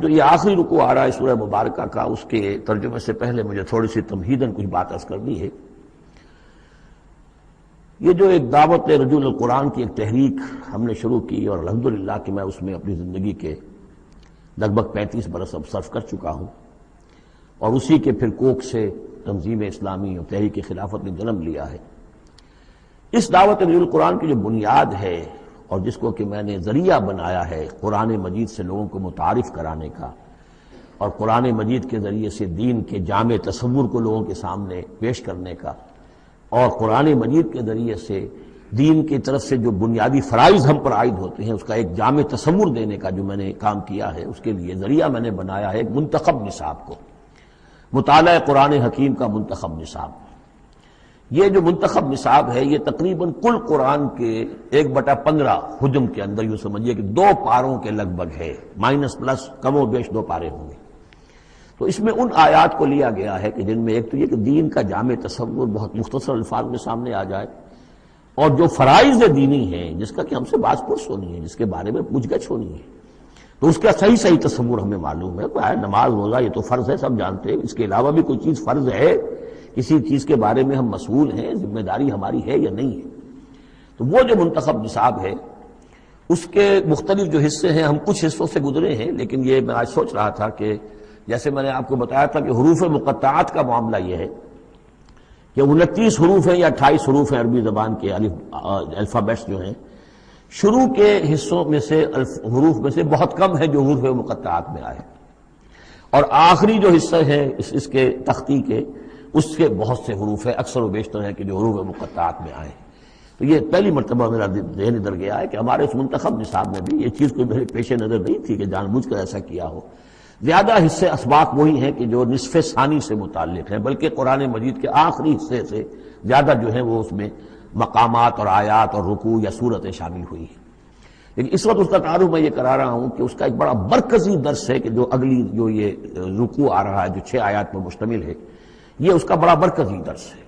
اب جو یہ آخری رکوع آ رہا ہے سورہ مبارکہ کا، اس کے ترجمے سے پہلے مجھے تھوڑی سی تمہیداً کچھ بات عرض کرنی ہے۔ یہ جو ایک دعوت رجوع القرآن کی ایک تحریک ہم نے شروع کی، اور الحمدللہ کہ میں اس میں اپنی زندگی کے لگ بھگ 35 برس اب صرف کر چکا ہوں، اور اسی کے پھر کوکھ سے تنظیم اسلامی اور تحریک خلافت نے جنم لیا ہے۔ اس دعوت رجوع القرآن کی جو بنیاد ہے اور جس کو کہ میں نے ذریعہ بنایا ہے قرآن مجید سے لوگوں کو متعارف کرانے کا، اور قرآن مجید کے ذریعے سے دین کے جامع تصور کو لوگوں کے سامنے پیش کرنے کا، اور قرآن مجید کے ذریعے سے دین کی طرف سے جو بنیادی فرائض ہم پر عائد ہوتے ہیں اس کا ایک جامع تصور دینے کا جو میں نے کام کیا ہے، اس کے لیے ذریعہ میں نے بنایا ہے ایک منتخب نصاب کو، مطالعہ قرآن حکیم کا منتخب نصاب۔ یہ جو منتخب نصاب ہے یہ تقریباً کل قرآن کے 1/15 حجم کے اندر یوں سمجھیے کہ 2 پاروں کے لگ بھگ ہے، مائنس پلس کم و بیش 2 پارے ہوں گے۔ تو اس میں ان آیات کو لیا گیا ہے کہ جن میں ایک تو یہ کہ دین کا جامع تصور بہت مختصر الفاظ میں سامنے آ جائے، اور جو فرائض دینی ہیں جس کا کہ ہم سے باز پرس ہونی ہے، جس کے بارے میں پوچھ گچھ ہونی ہے، تو اس کا صحیح تصور ہمیں معلوم ہے۔ نماز روزہ یہ تو فرض ہے، سب جانتے ہیں، اس کے علاوہ بھی کوئی چیز فرض ہے، کسی چیز کے بارے میں ہم مسئول ہیں، ذمہ داری ہماری ہے یا نہیں ہے۔ تو وہ جو منتخب نصاب ہے اس کے مختلف جو حصے ہیں، ہم کچھ حصوں سے گزرے ہیں، لیکن یہ میں آج سوچ رہا تھا کہ جیسے میں نے آپ کو بتایا تھا کہ حروف مقطعات کا معاملہ یہ ہے کہ 29 حروف ہیں یا 28 حروف ہیں عربی زبان کے الفابیٹس جو ہیں، شروع کے حصوں میں سے حروف میں سے بہت کم ہے جو حروف مقطعات میں آئے، اور آخری جو حصہ ہے اس کے تختی کے، اس کے بہت سے حروف ہیں، اکثر و بیشتر ہے کہ جو حروف مقطعات میں آئے۔ تو یہ پہلی مرتبہ میرا ذہن ادھر گیا ہے کہ ہمارے اس منتخب نصاب میں بھی یہ چیز کوئی میرے پیش نظر نہیں تھی کہ جان بوجھ کر ایسا کیا ہو۔ زیادہ حصے اسباق وہی ہیں کہ جو نصف ثانی سے متعلق ہیں، بلکہ قرآن مجید کے آخری حصے سے زیادہ جو ہیں وہ اس میں مقامات اور آیات اور رکوع یا صورتیں شامل ہوئی ہیں۔ لیکن اس وقت اس کا تعارف میں یہ کرا رہا ہوں کہ اس کا ایک بڑا مرکزی درس ہے کہ جو اگلی جو یہ رکوع آ رہا ہے جو 6 آیات پر مشتمل ہے، یہ اس کا بڑا مرکزی درس ہے۔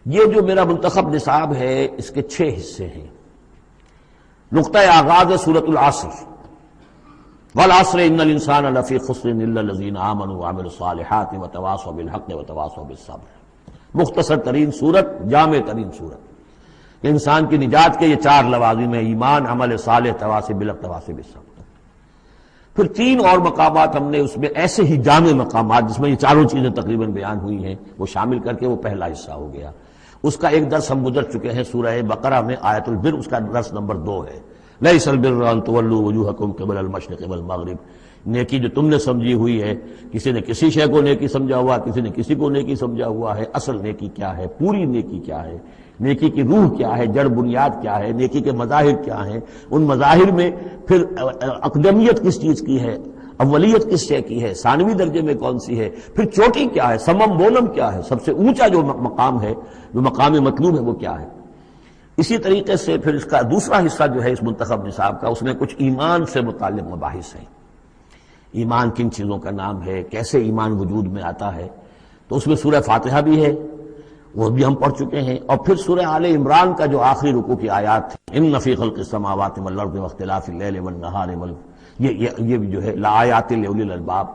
یہ جو میرا منتخب نصاب ہے اس کے 6 حصے ہیں۔ نقطہ آغاز ہے سورۃ العصر، والعصر ان الانسان لفی خسر الا الذین آمنوا وعملوا الصالحات وتواصوا بالحق وتواصوا بالصبر۔ مختصر ترین صورت، جامع ترین صورت۔ انسان کی نجات کے یہ 4 لوازم ہیں: ایمان، عمل صالح، تواصی بالحق، تواصی بالصبر۔ پھر 3 اور مقامات ہم نے اس میں ایسے ہی جامع مقامات جس میں یہ چاروں چیزیں تقریباً بیان ہوئی ہیں وہ شامل کر کے وہ پہلا حصہ ہو گیا۔ اس کا ایک درس ہم گزر چکے ہیں سورہ بقرہ میں، آیت البر، اس کا درس نمبر 2 ہے۔ لیس البر ان تولوا وجوہکم قبل المشرق والمغرب۔ نیکی جو تم نے سمجھی ہوئی ہے، کسی نے کسی شے کو نیکی سمجھا ہوا، کسی نے کسی کو نیکی سمجھا ہوا ہے۔ اصل نیکی کیا ہے، پوری نیکی کیا ہے، نیکی کی روح کیا ہے، جڑ بنیاد کیا ہے، نیکی کے مظاہر کیا ہیں، ان مظاہر میں پھر اقدمیت کس چیز کی ہے، اولیت کس شے کی ہے، ثانوی درجے میں کون سی ہے، پھر چوٹی کیا ہے، سمم بولم کیا ہے، سب سے اونچا جو مقام ہے، جو مقام مطلوب ہے وہ کیا ہے۔ اسی طریقے سے پھر اس کا دوسرا حصہ جو ہے اس منتخب نصاب کا، اس میں کچھ ایمان سے متعلق مباحث ہیں۔ ایمان کن چیزوں کا نام ہے، کیسے ایمان وجود میں آتا ہے، تو اس میں سورہ فاتحہ بھی ہے، وہ بھی ہم پڑھ چکے ہیں، اور پھر سورہ آل عمران کا جو آخری رکوع کی آیات ہیں، ان فی خلق السماوات والارض واختلاف اللیل والنہار یہ بھی جو ہے لآیات لأولی الالباب۔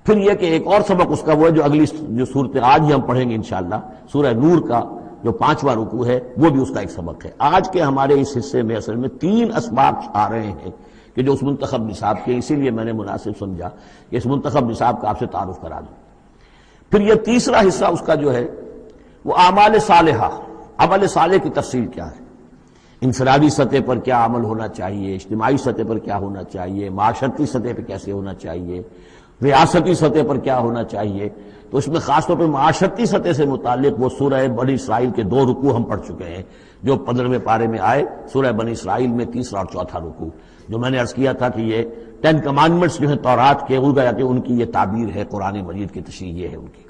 پھر یہ کہ ایک اور سبق اس کا وہ ہے جو اگلی جو صورت آج ہی ہم پڑھیں گے انشاءاللہ، سورہ نور کا جو 5واں رکوع ہے وہ بھی اس کا ایک سبق ہے۔ آج کے ہمارے اس حصے میں اصل میں 3 اسباق آ رہے ہیں کہ جو اس منتخب نصاب کے، اسی لیے میں نے مناسب سمجھا کہ اس منتخب نصاب کا آپ سے تعارف کرا دوں۔ پھر یہ تیسرا حصہ اس کا جو ہے وہ اعمال صالحہ، عمل صالح کی تفصیل کیا ہے، انفرادی سطح پر کیا عمل ہونا چاہیے، اجتماعی سطح پر کیا ہونا چاہیے، معاشرتی سطح پہ کیسے ہونا چاہیے، ریاستی سطح پر کیا ہونا چاہیے۔ تو اس میں خاص طور پہ معاشرتی سطح سے متعلق وہ سورہ بنی اسرائیل کے 2 رکوع ہم پڑھ چکے ہیں جو 15ویں پارے میں آئے، سورہ بنی اسرائیل میں تیسرا اور چوتھا رکوع، جو میں نے عرض کیا تھا کہ یہ 10 کمانڈمنٹس جو ہیں تورات کے، ان کی یہ تعبیر ہے، قرآن مجید کی تشریح یہ ہے ان کی۔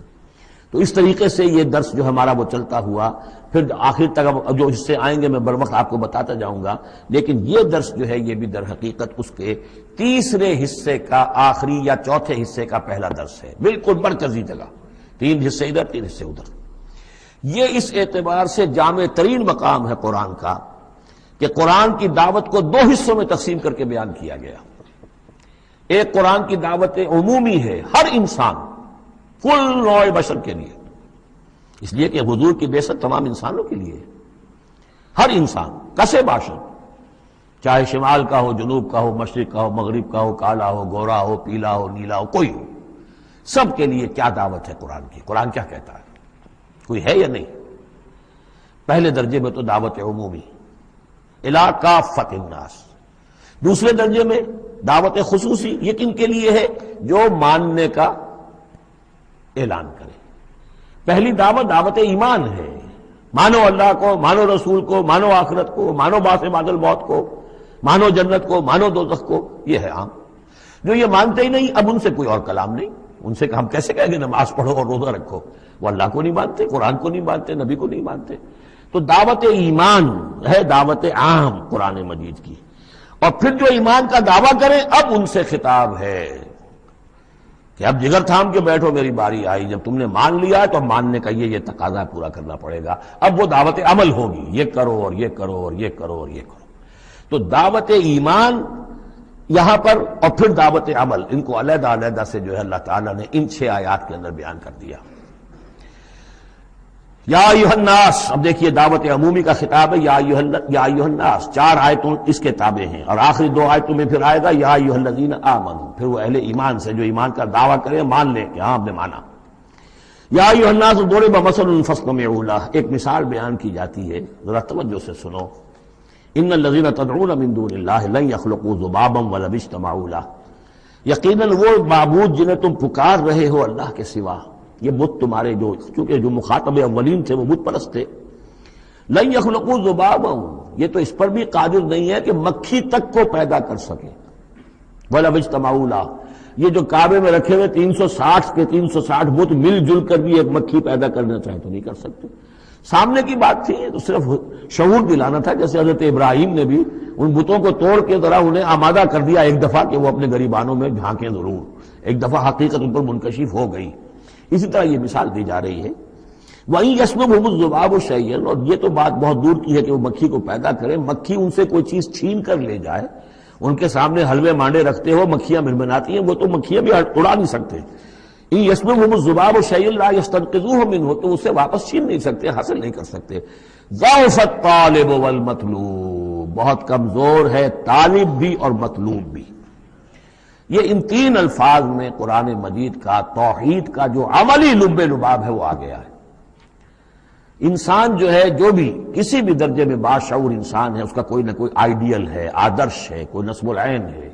تو اس طریقے سے یہ درس جو ہمارا وہ چلتا ہوا، پھر آخر تک اب جو حصے آئیں گے میں بر وقت آپ کو بتاتا جاؤں گا، لیکن یہ درس جو ہے یہ بھی در حقیقت اس کے تیسرے حصے کا آخری یا چوتھے حصے کا پہلا درس ہے، بالکل مرکزی جگہ، 3 حصے ادھر 3 حصے ادھر۔ یہ اس اعتبار سے جامع ترین مقام ہے قرآن کا کہ قرآن کی دعوت کو 2 حصوں میں تقسیم کر کے بیان کیا گیا۔ ایک قرآن کی دعوت عمومی ہے، ہر انسان، کل نوع بشر کے لیے، اس لیے کہ حضور کی بعثت تمام انسانوں کے لیے ہے، ہر انسان کسے باشد، چاہے شمال کا ہو، جنوب کا ہو، مشرق کا ہو، مغرب کا ہو، کالا ہو، گورا ہو، پیلا ہو، نیلا ہو، کوئی ہو، سب کے لیے کیا دعوت ہے قرآن کی؟ قرآن کیا کہتا ہے؟ کوئی ہے یا نہیں؟ پہلے درجے میں تو دعوت عمومی الی کافۃ الناس، دوسرے درجے میں دعوت خصوصی، یہ کن کے لیے ہے؟ جو ماننے کا اعلان کرے۔ پہلی دعوت دعوت ایمان ہے، مانو اللہ کو، مانو رسول کو، مانو آخرت کو، مانو بعث بعد الموت کو، مانو جنت کو، مانو دوزخ کو، یہ ہے عام۔ جو یہ مانتے ہی نہیں، اب ان سے کوئی اور کلام نہیں، ان سے ہم کیسے کہیں گے نماز پڑھو اور روزہ رکھو؟ وہ اللہ کو نہیں مانتے، قرآن کو نہیں مانتے، نبی کو نہیں مانتے۔ تو دعوت ایمان ہے دعوت عام قرآن مجید کی، اور پھر جو ایمان کا دعویٰ کریں اب ان سے خطاب ہے کہ اب جگر تھام کے بیٹھو، میری باری آئی، جب تم نے مان لیا ہے تو اب ماننے کا یہ تقاضا پورا کرنا پڑے گا، اب وہ دعوت عمل ہوگی، یہ کرو اور یہ کرو اور یہ کرو اور یہ کرو۔ تو دعوت ایمان یہاں پر، اور پھر دعوت عمل، ان کو علیحدہ علیحدہ سے جو ہے اللہ تعالیٰ نے ان 6 آیات کے اندر بیان کر دیا۔ یا ایھا الناس، اب دیکھیے دعوت عمومی کا خطاب ہے، یا ایھا الناس، 4 آیتوں اس کے تابع ہیں، اور آخری 2 آیتوں میں پھر آئے گا یا ایھا الذین آمنوا، پھر وہ اہل ایمان سے جو ایمان کا دعویٰ کریں، مان لیں کہ ہاں ہم نے مانا۔ یا ایھا الناس ضرب مثل فاستمعوا لہ، ایک مثال بیان کی جاتی ہے، ذرا توجہ سے سنو۔ ان الذین تدعون من دون اللہ لن یخلقوا ذبابا ولو اجتمعوا لہ، یقیناً وہ معبود جنہیں تم پکار رہے ہو اللہ کے سوا، یہ بت تمہارے جو، چونکہ جو مخاطب اولین تھے وہ بت پرست تھے، لن یخلقوا ذبابا، یہ تو اس پر بھی قادر نہیں ہے کہ مکھی تک کو پیدا کر سکے، ولو اجتمعوا لہ، یہ جو کعبے میں رکھے ہوئے 360 کے 360 بت مل جل کر بھی ایک مکھی پیدا کرنا چاہے تو نہیں کر سکتے۔ سامنے کی بات تھی، تو صرف شعور دلانا تھا، جیسے حضرت ابراہیم نے بھی ان بتوں کو توڑ کے ذرا انہیں آمادہ کر دیا ایک دفعہ کہ وہ اپنے گریبانوں میں جھانکیں ضرور، ایک دفعہ حقیقت ان پر منکشف ہو گئی۔ اسی طرح یہ مثال دی جا رہی ہے، وَإِن يَسْلُبْهُمُ الذُّبَابُ شَيْئًا، اور یہ تو بات بہت دور کی ہے کہ وہ مکھی کو پیدا کرے، مکھی ان سے کوئی چیز چھین کر لے جائے، ان کے سامنے حلوے مانڈے رکھتے ہو، مکھیاں منمناتی ہیں، وہ تو مکھیاں بھی اڑا نہیں سکتے۔ إِن يَسْلُبْهُمُ الذُّبَابُ شَيْئًا لَا يَسْتَنقِذُوهُ مِنْهُ، تو اسے واپس چھین نہیں سکتے، حاصل نہیں کر سکتے۔ ضَعُفَ الطَّالِبُ وَالْمَطْلُوبُ، بہت کمزور ہے طالب بھی اور مطلوب بھی۔ یہ ان 3 الفاظ میں قرآن مجید کا توحید کا جو عملی لب لباب ہے وہ آ گیا ہے۔ انسان جو ہے، جو بھی کسی بھی درجے میں باشعور انسان ہے، اس کا کوئی نہ کوئی آئیڈیل ہے، آدرش ہے، کوئی نصب العین ہے،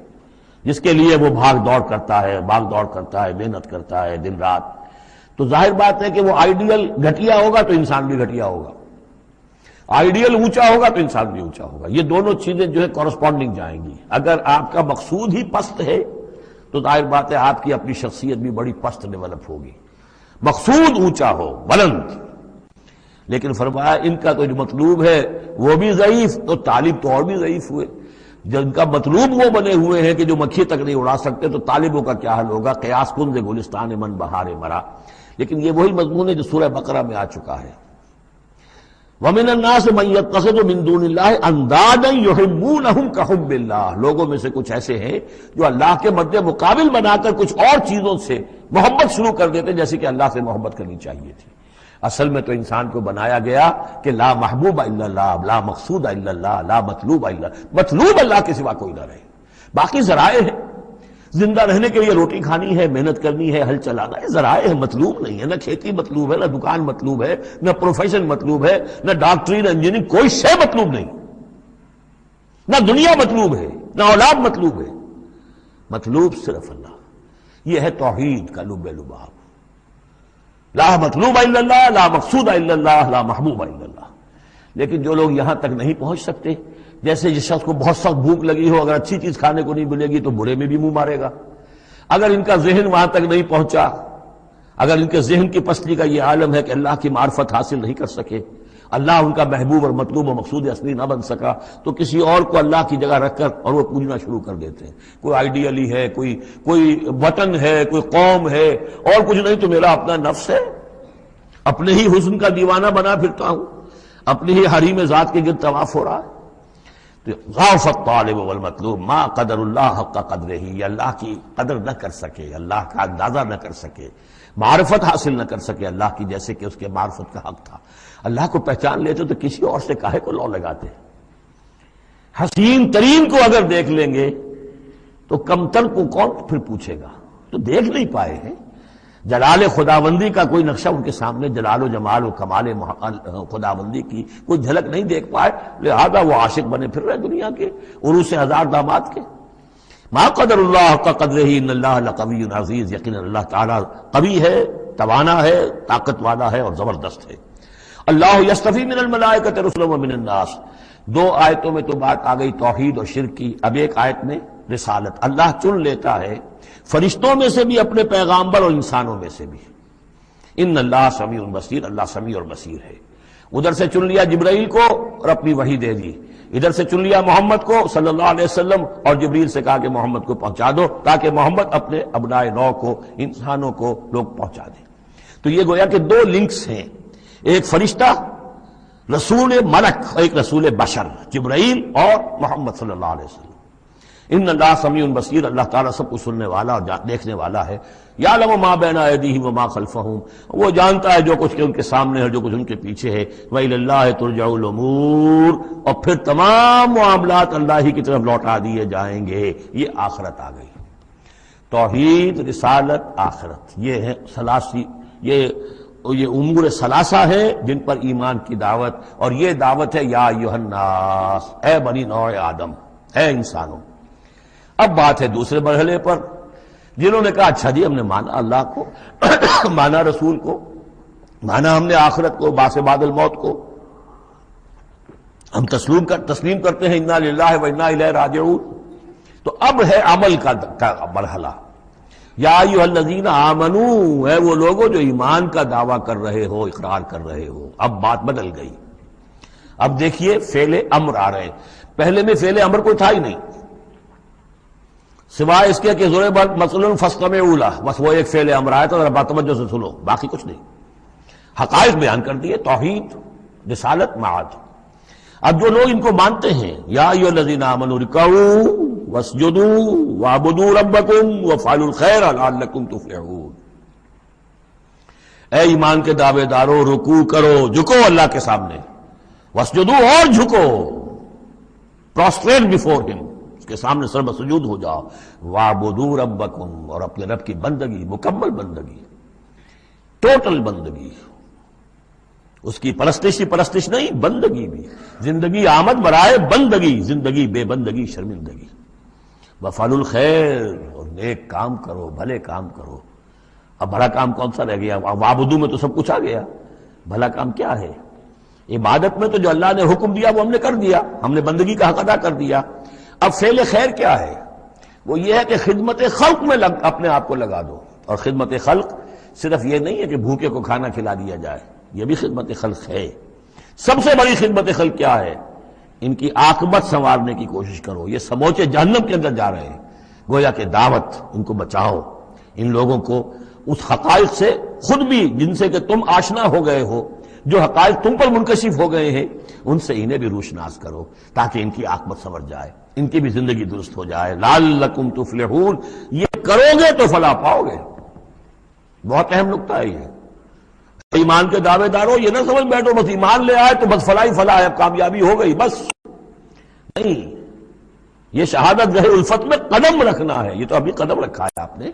جس کے لیے وہ بھاگ دوڑ کرتا ہے، محنت کرتا ہے دن رات۔ تو ظاہر بات ہے کہ وہ آئیڈیل گھٹیا ہوگا تو انسان بھی گھٹیا ہوگا، آئیڈیل اونچا ہوگا تو انسان بھی اونچا ہوگا۔ یہ دونوں چیزیں جو ہے کورسپونڈنگ جائیں گی۔ اگر آپ کا مقصود ہی پست ہے تو ظاہر بات ہے آپ کی اپنی شخصیت بھی بڑی پست ڈیولپ ہوگی۔ مقصود اونچا ہو، بلند، لیکن فرمایا ان کا تو جو مطلوب ہے وہ بھی ضعیف، تو طالب تو اور بھی ضعیف ہوئے۔ جن کا مطلوب وہ بنے ہوئے ہیں کہ جو مکھی تک نہیں اڑا سکتے، تو طالبوں کا کیا حل ہوگا؟ قیاس کن سے گلستان من بہار مرا۔ لیکن یہ وہی مضمون ہے جو سورہ بقرہ میں آ چکا ہے۔ وَمِنَ النَّاسِ مَن يَتَّخِذُ مِن دُونِ اللَّهِ أَندَادًا يُحِبُّونَهُمْ كَحُبِّ اللَّهِ، لوگوں میں سے کچھ ایسے ہیں جو اللہ کے مد مقابل بنا کر کچھ اور چیزوں سے محبت شروع کر دیتے جیسے کہ اللہ سے محبت کرنی چاہیے تھی۔ اصل میں تو انسان کو بنایا گیا کہ لا محبوب الا اللہ، لا مقصود الا اللہ، لا مطلوب الا اللہ، مطلوب اللہ کے سوا کوئی نہ رہے، باقی ذرائع ہیں۔ زندہ رہنے کے لیے روٹی کھانی ہے، محنت کرنی ہے، ہل چلانا ہے، ذرائع ہے، مطلوب نہیں ہے۔ نہ کھیتی مطلوب ہے، نہ دکان مطلوب ہے، نہ پروفیشن مطلوب ہے، نہ ڈاکٹری، نہ انجینئرنگ، کوئی شے مطلوب نہیں، نہ دنیا مطلوب ہے، نہ اولاد مطلوب ہے، مطلوب صرف اللہ۔ یہ ہے توحید کا لب لباب، لا مطلوب الا اللہ، لا مقصود الا اللہ، لا محبوب الا اللہ۔ لیکن جو لوگ یہاں تک نہیں پہنچ سکتے، جیسے جس شخص کو بہت سخت بھوک لگی ہو، اگر اچھی چیز کھانے کو نہیں ملے گی تو برے میں بھی منہ مارے گا۔ اگر ان کا ذہن وہاں تک نہیں پہنچا، اگر ان کے ذہن کی پستی کا یہ عالم ہے کہ اللہ کی معرفت حاصل نہیں کر سکے، اللہ ان کا محبوب اور مطلوب و مقصود اصلی نہ بن سکا، تو کسی اور کو اللہ کی جگہ رکھ کر اور وہ پوجنا شروع کر دیتے ہیں۔ کوئی آئیڈیلی ہے، کوئی وطن ہے، کوئی قوم ہے، اور کچھ نہیں تو میرا اپنا نفس ہے، اپنے ہی حسن کا دیوانہ بنا پھرتا ہوں، اپنے ہی حریم ذات کے گرد طواف ہو رہا ہے۔ تو ضعف الطالب والمطلوب ما قدر اللہ حق قدرہ، یہ اللہ کی قدر نہ کر سکے، اللہ کا اندازہ نہ کر سکے، معرفت حاصل نہ کر سکے اللہ کی، جیسے کہ اس کے معرفت کا حق تھا۔ اللہ کو پہچان لیتے تو کسی اور سے کاہے کو لو لگاتے؟ حسین ترین کو اگر دیکھ لیں گے تو کمتر کو کون پھر پوچھے گا؟ تو دیکھ نہیں پائے ہیں جلال خداوندی کا کوئی نقشہ ان کے سامنے، جلال و جمال و کمال خداوندی کی کوئی جھلک نہیں دیکھ پائے، لہذا وہ عاشق بنے پھر رہے دنیا کے عروس ہزار داماد کے۔ ما قدر اللہ حق قدرہ ان اللہ لقوی عزیز، یقینا اللہ تعالیٰ قوی ہے، توانا ہے، طاقت والا ہے اور زبردست ہے۔ اللہ یصطفی من الملائکۃ رسلا ومن الناس، دو آیتوں میں تو بات آ گئی توحید اور شرک کی، اب ایک آیت میں رسالت، اللہ چن لیتا ہے فرشتوں میں سے بھی اپنے پیغامبر اور انسانوں میں سے بھی۔ ان اللہ سمیع بصیر، اللہ سمیع اور بصیر ہے۔ ادھر سے چن لیا جبرائیل کو اور اپنی وحی دے دی، ادھر سے چن لیا محمد کو صلی اللہ علیہ وسلم اور جبریل سے کہا کہ محمد کو پہنچا دو، تاکہ محمد اپنے ابنائے نو کو، انسانوں کو لوگ پہنچا دیں۔ تو یہ گویا کہ دو لنکس ہیں، ایک فرشتہ رسول ملک اور ایک رسول بشر، جبرائیل اور محمد صلی اللہ علیہ وسلم۔ ان اللہ سمیع بصیر، اللہ تعالیٰ سب کو سننے والا اور دیکھنے والا ہے۔ یعلم ما بین ایدیہم وما خلفہم، وہ جانتا ہے جو کچھ کہ ان کے سامنے ہے، جو کچھ ان کے پیچھے ہے۔ وإلی اللہ ترجع الامور، اور پھر تمام معاملات اللہ ہی کی طرف لوٹا دیے جائیں گے۔ یہ آخرت آ گئی، توحید، رسالت، آخرت، یہ ہے ثلاثی، یہ امور ثلاثہ ہے جن پر ایمان کی دعوت، اور یہ دعوت ہے یا ایھا الناس، اے بنی نوع آدم، اے انسانوں۔ اب بات ہے دوسرے مرحلے پر، جنہوں نے کہا اچھا جی ہم نے مانا اللہ کو، مانا رسول کو، مانا ہم نے آخرت کو، بعث بعد الموت کو، ہم تسلیم کرتے ہیں انا للہ و انا الیہ راجعون۔ تو اب ہے عمل کا مرحلہ، یا ایھا الذین آمنوا، اے وہ لوگوں جو ایمان کا دعویٰ کر رہے ہو، اقرار کر رہے ہو۔ اب بات بدل گئی، اب دیکھیے فعل امر آ رہے ہیں، پہلے میں فعل امر کوئی تھا ہی نہیں، سوائے اس کے کہ ضرب مثلا فاستمعوا لہ، بس وہ ایک فعل امر آیا تھا، ذرا باتوجہ سے سنو، باقی کچھ نہیں، حقائق بیان کر دیے، توحید، رسالت، معاد۔ اب جو لوگ ان کو مانتے ہیں، یا ایھا الذین آمنوا ارکعوا واسجدوا واعبدوا ربکم وافعلوا الخیر لعلکم تفلحون، اے ایمان کے دعوے دارو، رکوع کرو، جھکو اللہ کے سامنے، واسجدوا، اور جھکو، پروسٹریٹ بیفور ہم، اس کے سامنے سر بسجود ہو جاؤ، واعبدوا ربکم، اور اپنے رب کی بندگی، مکمل بندگی، ٹوٹل بندگی، اس کی پرستش نہیں، بندگی بھی، زندگی آمد برائے بندگی، زندگی بے بندگی شرمندگی۔ وفعلوا الخیر، اور نیک کام کرو، بھلے کام کرو۔ اب بھلا کام کون سا رہ گیا؟ وعبدوا میں تو سب کچھ آ گیا، بھلا کام کیا ہے؟ عبادت میں تو جو اللہ نے حکم دیا وہ ہم نے کر دیا، ہم نے بندگی کا حق ادا کر دیا۔ اب فعل خیر کیا ہے؟ وہ یہ ہے کہ خدمت خلق میں اپنے آپ کو لگا دو، اور خدمت خلق صرف یہ نہیں ہے کہ بھوکے کو کھانا کھلا دیا جائے، یہ بھی خدمت خلق ہے۔ سب سے بڑی خدمت خلق کیا ہے؟ ان کی عاقبت سنوارنے کی کوشش کرو، یہ سموچے جہنم کے اندر جا رہے ہیں، گویا کہ دعوت، ان کو بچاؤ، ان لوگوں کو اس حقائق سے خود بھی جن سے کہ تم آشنا ہو گئے ہو، جو حقائق تم پر منکشف ہو گئے ہیں، ان سے انہیں بھی روشناس کرو تاکہ ان کی عاقبت سنور جائے، ان کی بھی زندگی درست ہو جائے۔ لعلکم تفلحون، یہ کرو گے تو فلاح پاؤ گے۔ بہت اہم نکتہ ہے یہ۔ ایمان کے دعوے دارو، یہ نہ سمجھ بیٹھو بس ایمان لے آئے تو بس فلاح ہی فلاح ہے، کامیابی ہو گئی بس، نہیں، یہ شہادت گاہ الفت میں قدم رکھنا ہے، یہ تو ابھی قدم رکھا ہے آپ نے،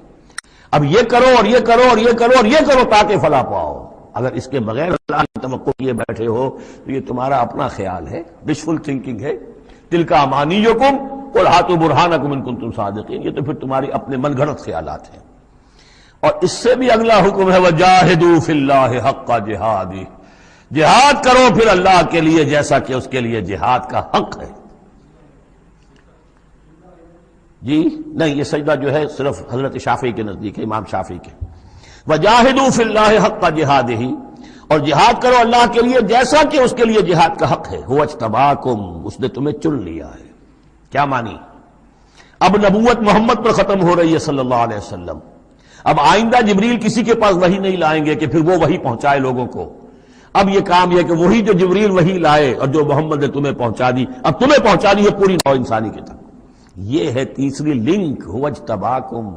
اب یہ کرو اور یہ کرو اور یہ کرو اور یہ کرو تاکہ فلاح پاؤ۔ اگر اس کے بغیر اللہ کی توقع کیے بیٹھے ہو تو یہ تمہارا اپنا خیال ہے، وشفل تھنکنگ ہے۔ تلک امانیکم قل ہاتوا برہانکم ان کنتم صادقین، یہ تو پھر تمہاری اپنے من گھڑت خیالات ہیں۔ اور اس سے بھی اگلا حکم ہے وجاہدوا فی اللہ حق جہادہ، جہاد کرو پھر اللہ کے لیے جیسا کہ اس کے لیے جہاد کا حق ہے۔ جی نہیں، یہ سجدہ جو ہے صرف حضرت شافعی کے نزدیک ہے، امام شافعی کے۔ وجاہدوا فی اللہ حق جہادہ، اور جہاد کرو اللہ کے لیے جیسا کہ اس کے لیے جہاد کا حق ہے۔ هو اجتباکم، اس نے تمہیں چن لیا ہے۔ کیا مانی؟ اب نبوت محمد پر ختم ہو رہی ہے صلی اللہ علیہ وسلم، اب آئندہ جبریل کسی کے پاس وحی نہیں لائیں گے کہ پھر وہ وحی پہنچائے لوگوں کو، اب یہ کام یہ کہ وہی جو جبریل وحی لائے اور جو محمد نے تمہیں پہنچا دی، اب تمہیں پہنچا دی ہے پوری نوع انسانی کے تک. یہ ہے تیسری لنک، هو اجتباکم.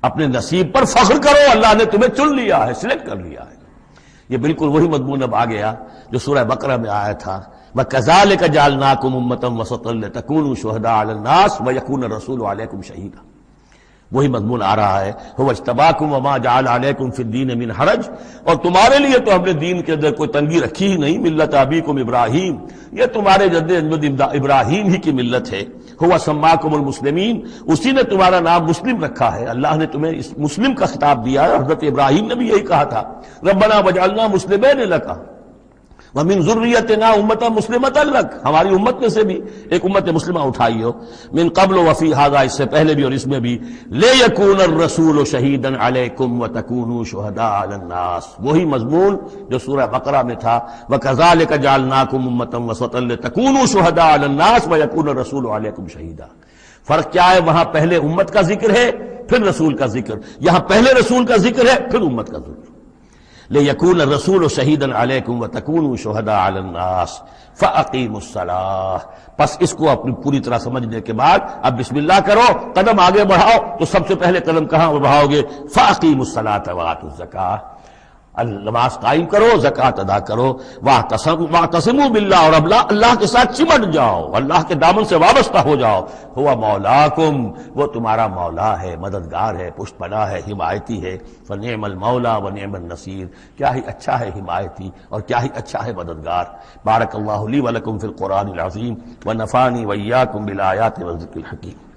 اپنے نصیب پر فخر کرو، اللہ نے تمہیں چن لیا ہے، سلیکٹ کر لیا ہے. یہ بالکل وہی مضمون اب آ گیا جو سورہ بقرہ میں آیا تھا، وَكَذَلِكَ جَعَلْنَاكُمْ أُمَّةً وَسَطًا لِتَكُونُوا شُهَدَاءَ عَلَى النَّاسِ وَيَكُونَ الرَّسُولُ عَلَيْكُمْ شَهِيدًا. وہی مضمون آ رہا ہے، هُوَ اجْتَبَاكُمْ وَمَا جَعَلَ عَلَيْكُمْ فِي الدِّينِ مِنْ حَرَجٍ. اور تمہارے لیے تو ہم نے دین کے اندر کوئی تنگی رکھی ہی نہیں. ملت ابیکم ابراہیم، یہ تمہارے جد ابراہیم ہی کی ملت ہے. هُوَ سَمَّاكُمُ الْمُسْلِمِينَ، اسی نے تمہارا نام مسلم رکھا ہے. اللہ نے تمہیں اس مسلم کا خطاب دیا ہے. حضرت ابراہیم نے بھی یہی کہا تھا، ربنا وجعلنا مسلمین لک ومن ذریتنا امۃ مسلمۃ لک، ہماری امت میں سے بھی ایک امت مسلمہ اٹھائی ہو. من قبل وفی ھذا، اس سے پہلے بھی اور اس میں بھی. لیکون الرسول شہیدا علیکم وتکونوا شہداء علی الناس، وہی مضمون جو سورہ بقرہ میں تھا، وکذالک جعلناکم امۃ وسطا لتکونوا شہداء علی الناس ویکون الرسول علیکم شہیدا. فرق کیا ہے؟ وہاں پہلے امت کا ذکر ہے پھر رسول کا ذکر، یہاں پہلے رسول کا ذکر ہے پھر امت کا ذکر. لِيَكُونَ الرَّسُولُ شَهِيدًا عَلَيْكُمْ وَتَكُونُوا شُهَدَاءَ عَلَى النَّاسِ فَأَقِيمُوا الصَّلَاةَ. بس اس کو اپنی پوری طرح سمجھنے کے بعد اب بسم اللہ کرو، قدم آگے بڑھاؤ. تو سب سے پہلے قدم کہاں بڑھاؤ گے؟ فَأَقِيمُوا الصَّلَاةَ وَآتُوا الزَّكَاةَ، نماز قائم کرو، زکوٰۃ ادا کرو. واعتصموا باللہ، اور اللہ کے ساتھ چمٹ جاؤ، اللہ کے دامن سے وابستہ ہو جاؤ. ہوا مولاکم، وہ تمہارا مولا ہے، مددگار ہے، پشت پناہ ہے، حمایتی ہے. فنعم المولا ونعم النصیر، کیا ہی اچھا ہے حمایتی اور کیا ہی اچھا ہے مددگار. بارک اللہ لی ولکم فی القرآن العظیم ونفعنی وإیاکم بالآیات والذکر الحکیم.